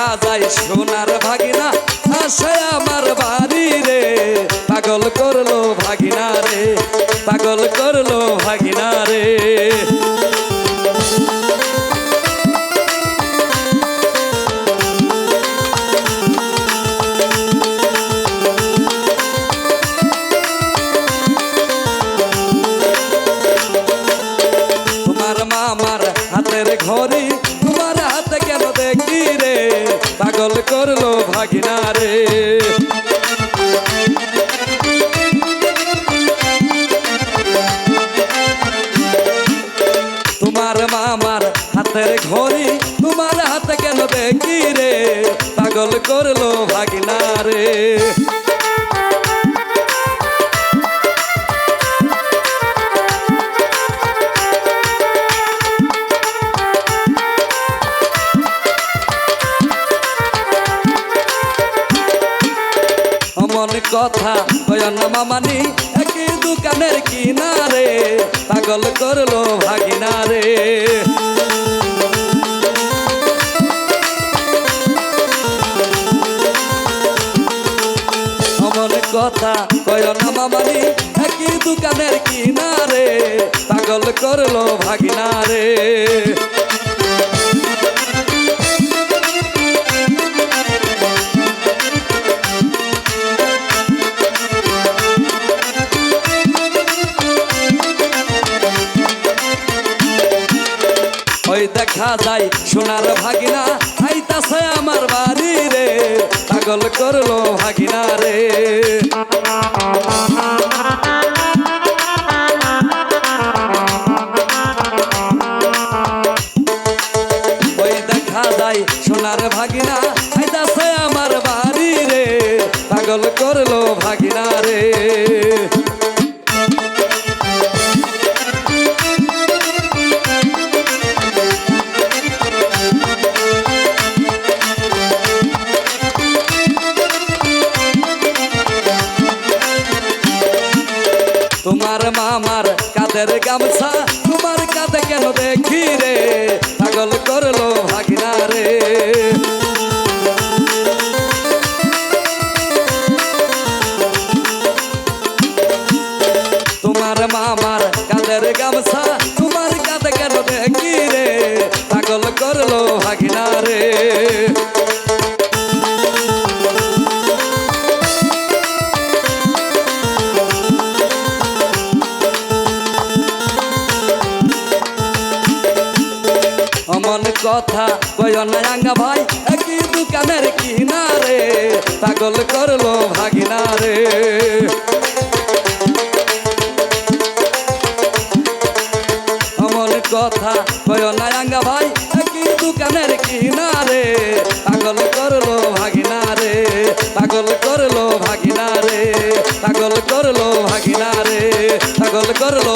দেখা যায় সোনার ভাগিনা আসে আমার বাড়ি রে, পাগল করলো ভাগিনা রে, পাগল করলো ভাগিনা রে। তোমার মামার হাতের ঘড়ি তোমার হাতে কেন দেখি রে, পাগল করলো ভাগিনা রে। তোমার মামার হাতের ঘড়ি তোমার হাতে কেন দেখি রে, পাগল করলো ভাগিনা রে। অমন কথা কয় না মামানি একই দোকানের কিনারে, পাগল করলো ভাগিনা রে। অমন কথা কয় না মামানি একই দোকানের কিনারে, পাগল করলো ভাগিনা রে। ওই দেখা যায় সোনার ভাগিনা আইতাছে আমার বাড়ি রে, পাগল করলো ভাগিনা রে। ওই দেখা যায় সোনার ভাগিনা আইতাছে আমার বাড়ি রে, পাগল করলো ভাগিনা রে। তোমার মামার কাদের গামছা তোমার কাঁধে কেন দেখি রে, পাগল করলো ভাগিনা রে। তোমার মামার কাদের গামছা তোমার কাঁধে কেন দেখি রে, পাগল করলো ভাগিনা রে। অমন কথা কয় না আঙ্গা ভাই একই দোকানের কিনারে, পাগল করলো ভাগিনা রে। অমন কথা কয় না আঙ্গা ভাই একই দোকানের কিনারে, পাগল করলো ভাগিনা রে, পাগল করলো ভাগিনা রে, পাগল করলো ভাগিনা রে, পাগল করলো